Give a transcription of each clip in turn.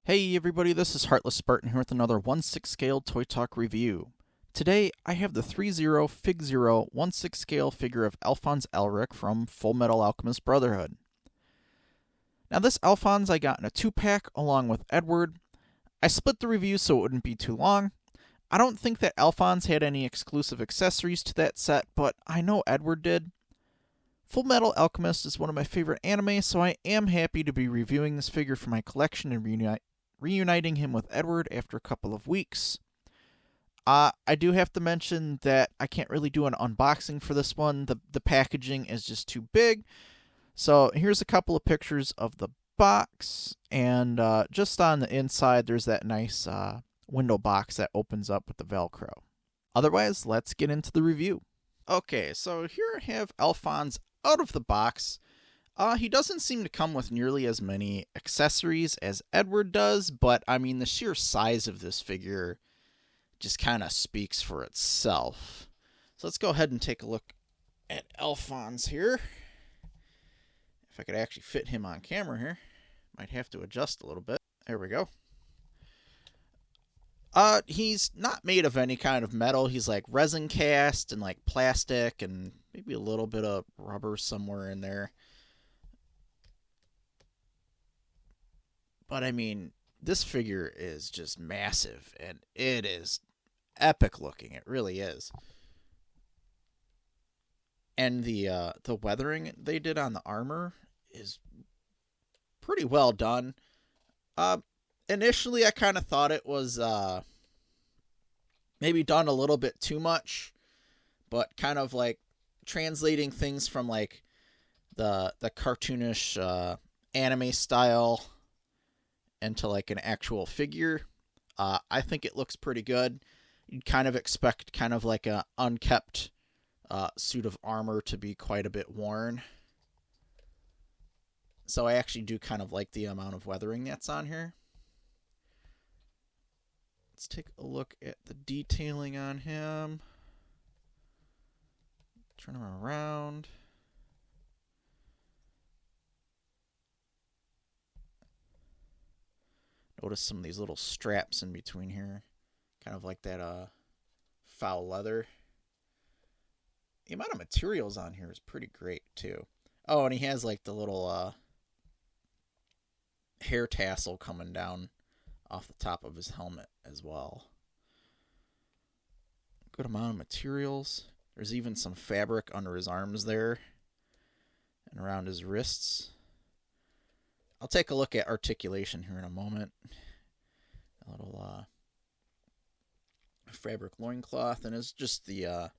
Hey everybody, this is Heartless Spartan here with another 1/6 scale Toy Talk review. Today I have the threezero FigZero 1/6 scale figure of Alphonse Elric from Fullmetal Alchemist Brotherhood. Now this Alphonse I got in a 2-pack along with Edward. I split the review so it wouldn't be too long. I don't think that Alphonse had any exclusive accessories to that set, but I know Edward did. Fullmetal Alchemist is one of my favorite anime, so I am happy to be reviewing this figure for my collection and reuniting him with Edward after a couple of weeks. I do have to mention that I can't really do an unboxing for this one. The packaging is just too big. So here's a couple of pictures of the box, and just on the inside there's that nice window box that opens up with the Velcro. Otherwise, let's get into the review. Okay, so here I have Alphonse out of the box. He doesn't seem to come with nearly as many accessories as Edward does, but I mean, the sheer size of this figure just kind of speaks for itself. So let's go ahead and take a look at Alphonse here. If I could actually fit him on camera here. Might have to adjust a little bit. There we go. He's not made of any kind of metal. He's like resin cast and like plastic and maybe a little bit of rubber somewhere in there. But I mean, this figure is just massive, and it is epic looking. It really is. And the weathering they did on the armor is pretty well done. Initially, I kind of thought it was maybe done a little bit too much, but kind of like translating things from like the cartoonish anime style into like an actual figure. I think it looks pretty good. You'd kind of expect kind of like a unkept suit of armor to be quite a bit worn. So I actually do kind of like the amount of weathering that's on here. Let's take a look at the detailing on him. Turn him around. Notice some of these little straps in between here. Kind of like that foul leather. The amount of materials on here is pretty great too. Oh, and he has like the little hair tassel coming down off the top of his helmet as well. Good amount of materials. There's even some fabric under his arms there and around his wrists. I'll take a look at articulation here in a moment. A little fabric loincloth, and it's just the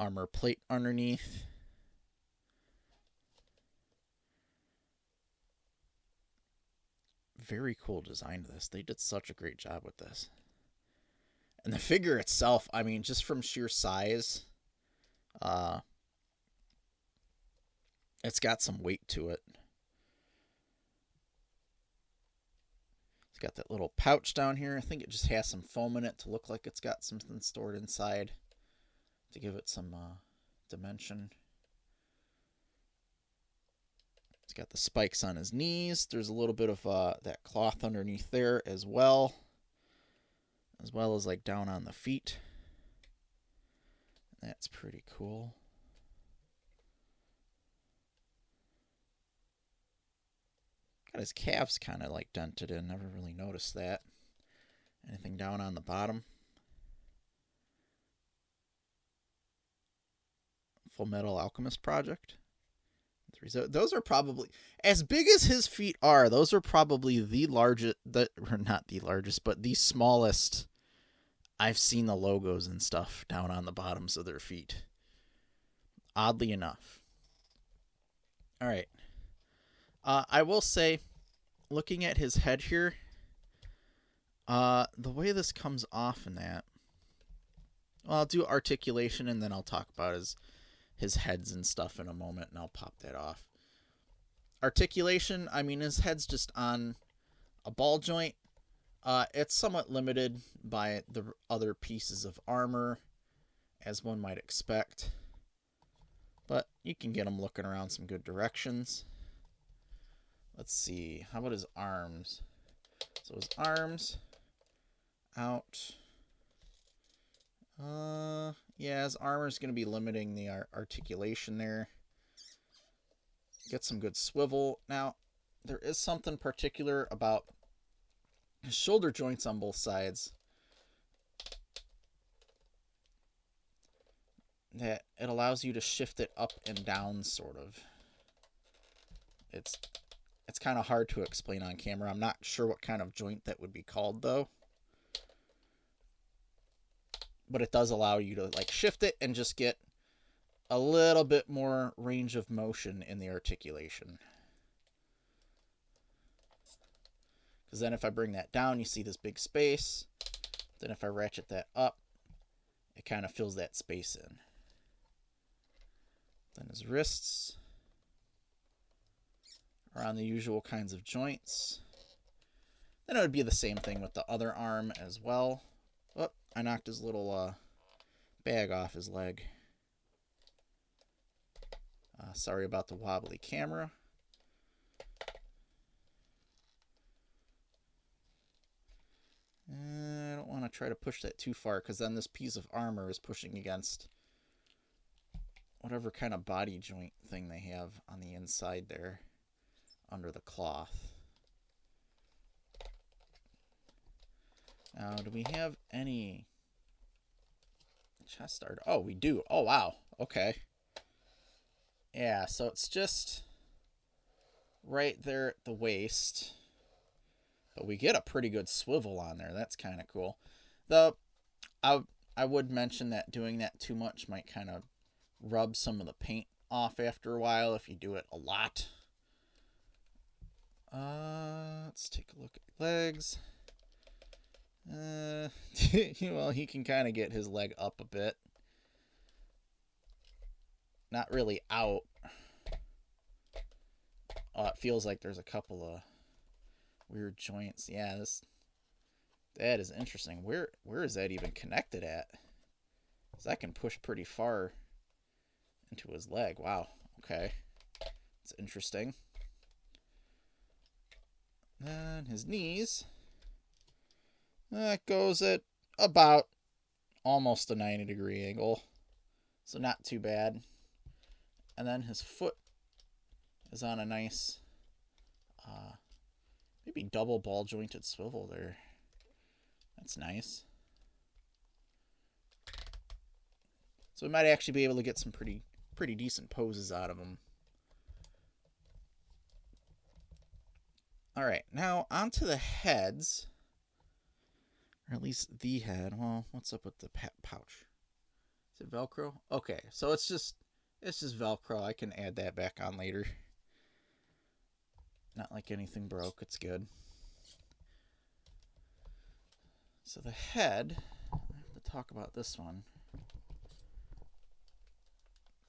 armor plate underneath. Very cool design to this. They did such a great job with this. And the figure itself, I mean, just from sheer size, it's got some weight to it. It's got that little pouch down here. I think it just has some foam in it to look like it's got something stored inside to give it some dimension. It's got the spikes on his knees. There's a little bit of that cloth underneath there as well as like down on the feet. That's pretty cool. Got his calves kind of like dented in. Never really noticed that. Anything down on the bottom? Fullmetal Alchemist Project. Those are probably, as big as his feet are, those are probably the largest, or not the largest, but the smallest I've seen the logos and stuff down on the bottoms of their feet. Oddly enough. All right. I will say, looking at his head here, the way this comes off in that, well, I'll do articulation and then I'll talk about his heads and stuff in a moment, and I'll pop that off. Articulation, I mean, his head's just on a ball joint. It's somewhat limited by the other pieces of armor, as one might expect. But you can get him looking around some good directions. Let's see. How about his arms? So his arms out. Yeah, his armor is going to be limiting the articulation there. Get some good swivel. Now, there is something particular about his shoulder joints on both sides that it allows you to shift it up and down, sort of. It's kind of hard to explain on camera. I'm not sure what kind of joint that would be called, though. But it does allow you to like shift it and just get a little bit more range of motion in the articulation. Because then if I bring that down, you see this big space. Then if I ratchet that up, it kind of fills that space in. Then his wrists are on the usual kinds of joints. Then it would be the same thing with the other arm as well. Oh, I knocked his little bag off his leg. Sorry about the wobbly camera. I don't want to try to push that too far, because then this piece of armor is pushing against whatever kind of body joint thing they have on the inside there under the cloth. Now, do we have any chest art? Oh, we do. Oh, wow. Okay. Yeah, so it's just right there at the waist. But we get a pretty good swivel on there. That's kind of cool. I would mention that doing that too much might kind of rub some of the paint off after a while if you do it a lot. Let's take a look at legs. Well, he can kind of get his leg up a bit. Not really out. It feels like there's a couple of weird joints. Yeah, that is interesting. Where is that even connected at? Because that can push pretty far into his leg. Wow. Okay. It's interesting. And his knees. That goes at about almost a 90-degree angle. So not too bad. And then his foot is on a nice, maybe double ball jointed swivel there. That's nice. So we might actually be able to get some pretty decent poses out of him. Alright, now onto the heads. Or at least the head. Well, what's up with the pouch? Is it Velcro? Okay, so it's just Velcro. I can add that back on later. Not like anything broke. It's good. So the head, I have to talk about this one.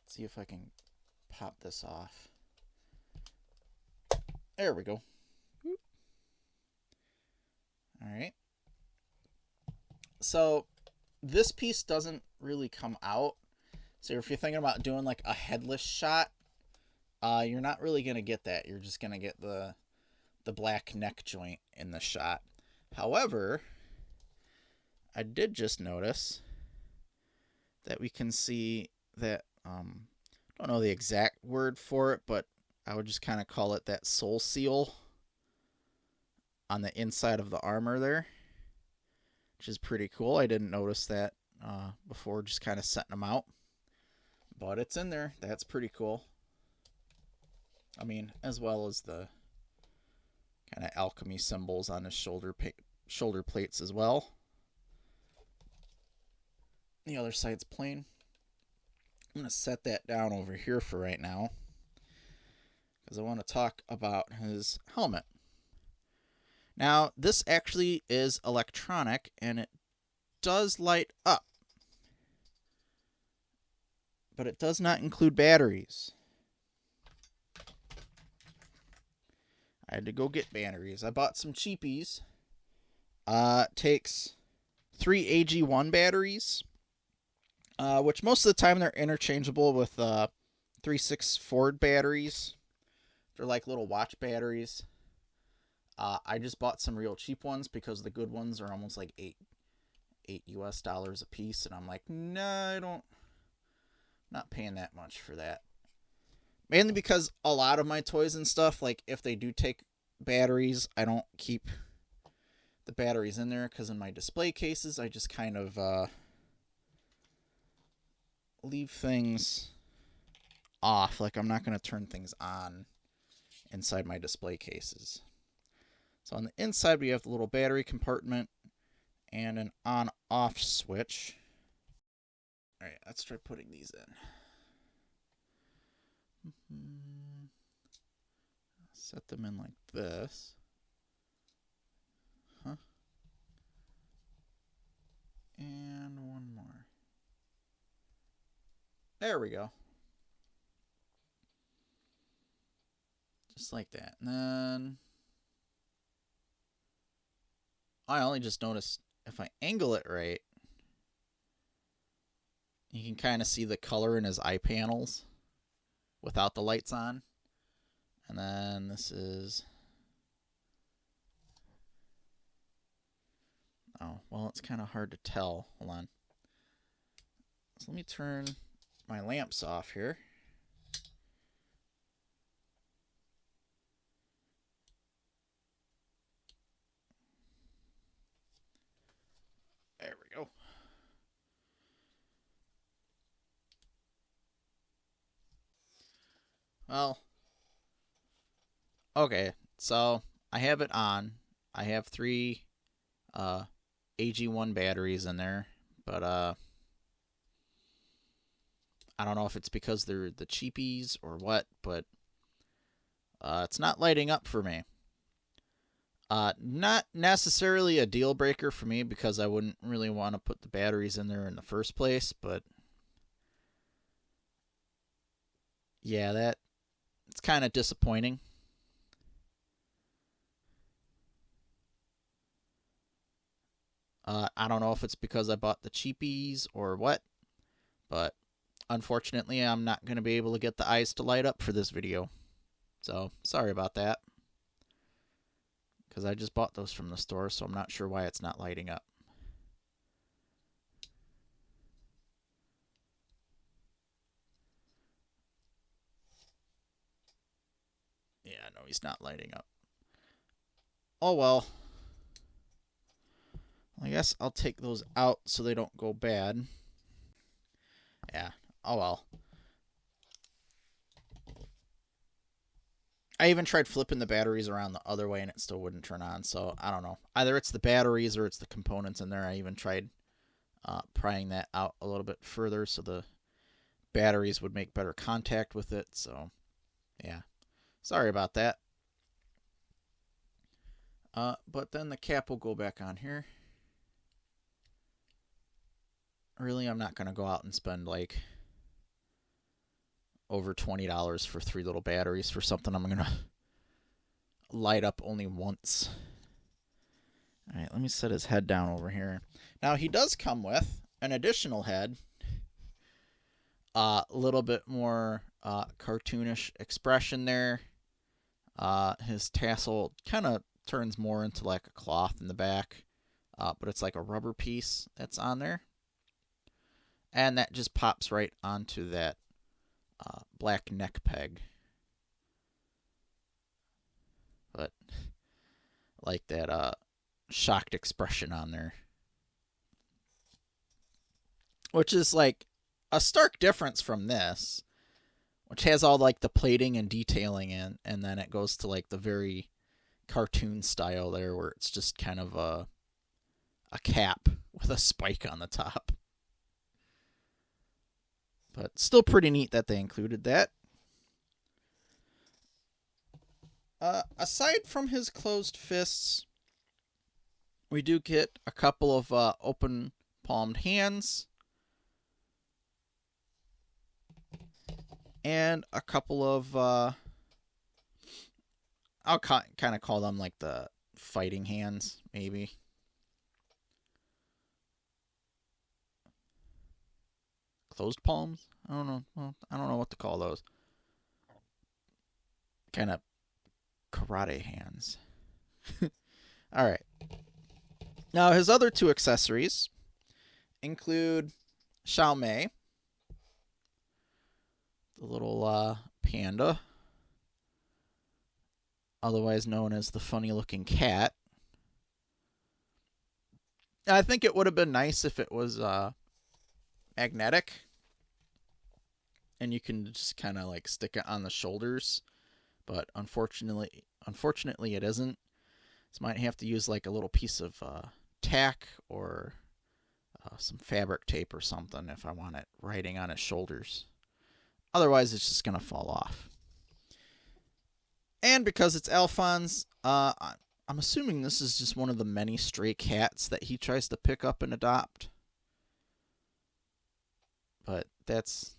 Let's see if I can pop this off. There we go. All right. So this piece doesn't really come out. So if you're thinking about doing like a headless shot, you're not really going to get that. You're just going to get the black neck joint in the shot. However, I did just notice that we can see that, I don't know the exact word for it, but I would just kind of call it that soul seal on the inside of the armor there, which is pretty cool. I didn't notice that before just kind of setting them out, but it's in there. That's pretty cool. I mean, as well as the kind of alchemy symbols on his shoulder plates as well. The other side's plain. I'm going to set that down over here for right now, because I want to talk about his helmet. Now, this actually is electronic, and it does light up, but it does not include batteries. I had to go get batteries. I bought some cheapies. It takes 3 AG1 batteries, which most of the time they're interchangeable with 3.6 Ford batteries. They're like little watch batteries. I just bought some real cheap ones because the good ones are almost like $8 US a piece, and I'm like, nah, not paying that much for that. Mainly because a lot of my toys and stuff, like if they do take batteries, I don't keep the batteries in there, because in my display cases, I just kind of leave things off. Like, I'm not going to turn things on inside my display cases. So on the inside, we have the little battery compartment and an on-off switch. All right, let's try putting these in. Set them in like this. And one more. There we go. Just like that. And then I only just noticed if I angle it right, you can kind of see the color in his eye panels without the lights on. And then this is... Oh, well, it's kind of hard to tell. Hold on. So let me turn my lamps off here. There we go. Well, okay, so I have it on. I have 3 AG1 batteries in there, but I don't know if it's because they're the cheapies or what, but it's not lighting up for me. Not necessarily a deal breaker for me, because I wouldn't really want to put the batteries in there in the first place, but yeah, it's kind of disappointing. I don't know if it's because I bought the cheapies or what, but unfortunately, I'm not going to be able to get the eyes to light up for this video. So, sorry about that. Because I just bought those from the store, so I'm not sure why it's not lighting up. Yeah, no, he's not lighting up. Oh, well. I guess I'll take those out so they don't go bad. Yeah, oh well. I even tried flipping the batteries around the other way and it still wouldn't turn on, so I don't know. Either it's the batteries or it's the components in there. I even tried prying that out a little bit further so the batteries would make better contact with it, so yeah. Sorry about that. But then the cap will go back on here. Really, I'm not going to go out and spend like over $20 for 3 little batteries for something I'm going to light up only once. All right, let me set his head down over here. Now, he does come with an additional head. A little bit more cartoonish expression there. His tassel kind of turns more into like a cloth in the back, but it's like a rubber piece that's on there. And that just pops right onto that black neck peg. But like that shocked expression on there. Which is like a stark difference from this, which has all like the plating and detailing in, and then it goes to like the very cartoon style there where it's just kind of a cap with a spike on the top. But still pretty neat that they included that. Aside from his closed fists, we do get a couple of open palmed hands. And a couple of, I'll kind of call them like the fighting hands, maybe. Closed palms? I don't know. Well, I don't know what to call those. Kind of karate hands. Alright. Now, his other two accessories include Shao Mei, the little panda, otherwise known as the funny-looking cat. I think it would have been nice if it was magnetic, and you can just kind of like stick it on the shoulders, but unfortunately it isn't. So might have to use like a little piece of tack or some fabric tape or something if I want it riding on his shoulders. Otherwise, it's just going to fall off. And because it's Alphonse, I'm assuming this is just one of the many stray cats that he tries to pick up and adopt. But that's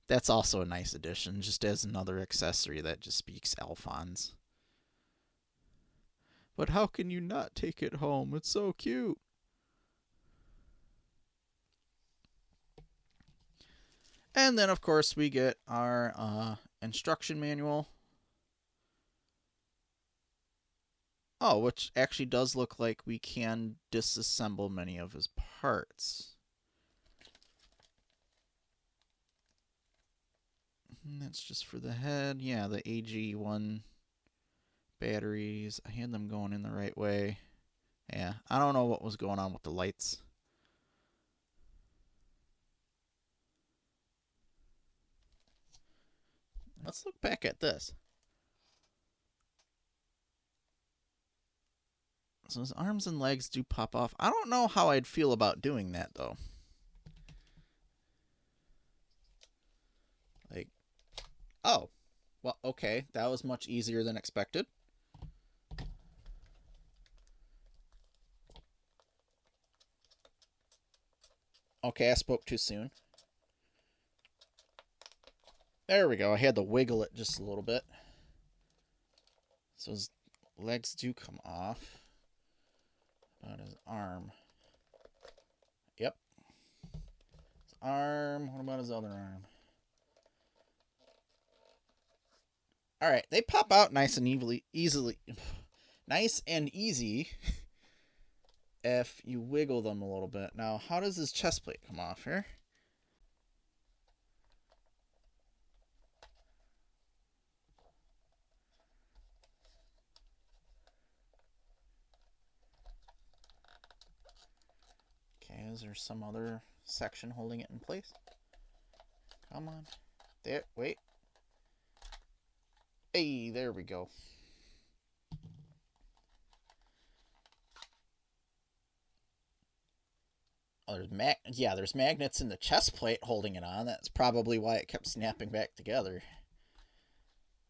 that's also a nice addition, just as another accessory that just speaks Alphonse. But how can you not take it home? It's so cute. And then, of course, we get our instruction manual. Oh, which actually does look like we can disassemble many of his parts. And that's just for the head. Yeah, the AG1 batteries. I had them going in the right way. Yeah, I don't know what was going on with the lights. Let's look back at this. So his arms and legs do pop off. I don't know how I'd feel about doing that, though. Like, oh, well, okay. That was much easier than expected. Okay, I spoke too soon. There we go. I had to wiggle it just a little bit. So his legs do come off. About his arm. Yep. His arm. What about his other arm? Alright, they pop out nice and easily. Nice and easy if you wiggle them a little bit. Now, how does his chest plate come off here? Okay, is there some other section holding it in place? Come on. There, wait. Hey, there we go. Oh, there's magnets in the chest plate holding it on. That's probably why it kept snapping back together.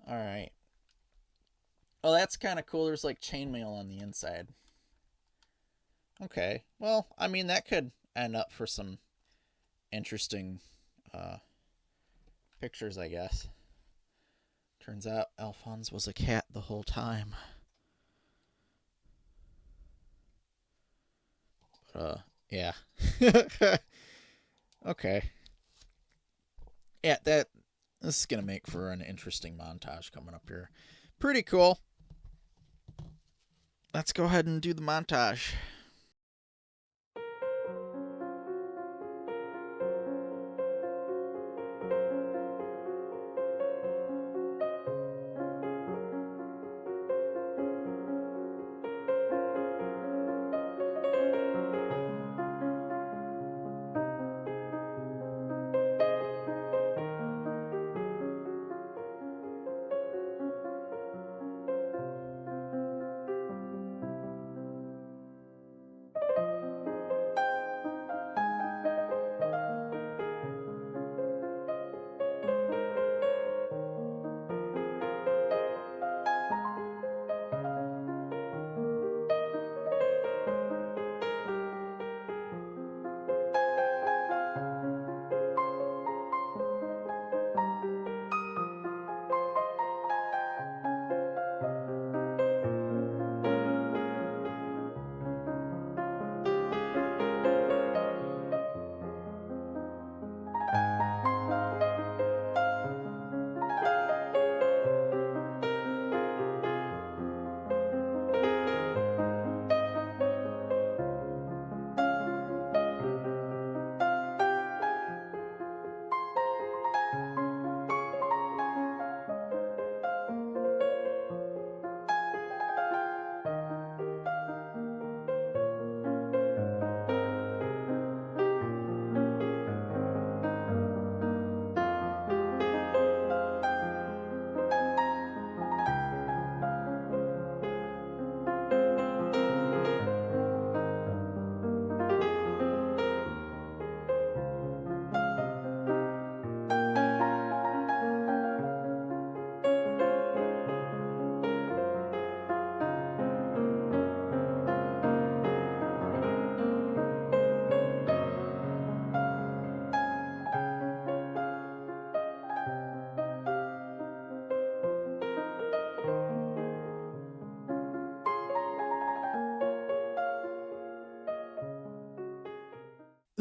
Alright. Oh, that's kind of cool. There's like chainmail on the inside. Okay. Well, I mean, that could end up for some interesting pictures, I guess. Turns out Alphonse was a cat the whole time. Yeah. Okay. Yeah, this is going to make for an interesting montage coming up here. Pretty cool. Let's go ahead and do the montage.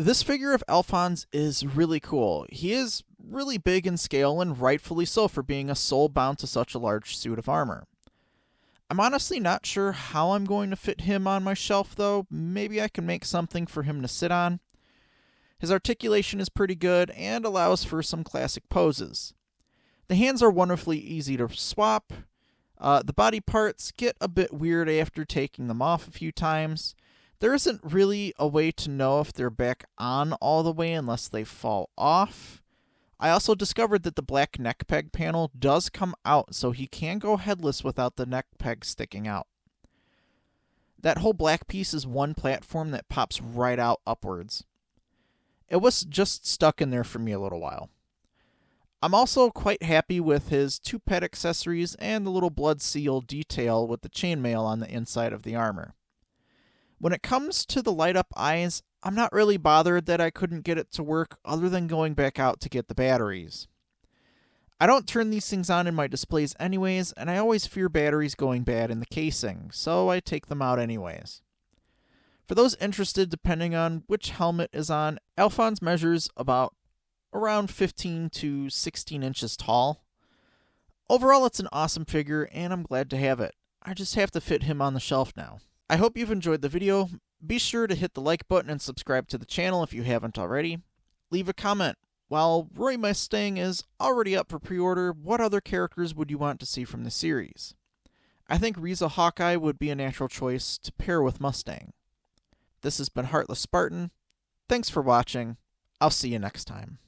This figure of Alphonse is really cool. He is really big in scale, and rightfully so for being a soul bound to such a large suit of armor. I'm honestly not sure how I'm going to fit him on my shelf, though. Maybe I can make something for him to sit on. His articulation is pretty good and allows for some classic poses. The hands are wonderfully easy to swap. The body parts get a bit weird after taking them off a few times. There isn't really a way to know if they're back on all the way unless they fall off. I also discovered that the black neck peg panel does come out, so he can go headless without the neck peg sticking out. That whole black piece is one platform that pops right out upwards. It was just stuck in there for me a little while. I'm also quite happy with his 2 pet accessories and the little blood seal detail with the chainmail on the inside of the armor. When it comes to the light up eyes, I'm not really bothered that I couldn't get it to work other than going back out to get the batteries. I don't turn these things on in my displays anyways, and I always fear batteries going bad in the casing, so I take them out anyways. For those interested, depending on which helmet is on, Alphonse measures about around 15 to 16 inches tall. Overall, it's an awesome figure, and I'm glad to have it. I just have to fit him on the shelf now. I hope you've enjoyed the video. Be sure to hit the like button and subscribe to the channel if you haven't already. Leave a comment. While Roy Mustang is already up for pre-order, what other characters would you want to see from the series? I think Riza Hawkeye would be a natural choice to pair with Mustang. This has been Heartless Spartan. Thanks for watching. I'll see you next time.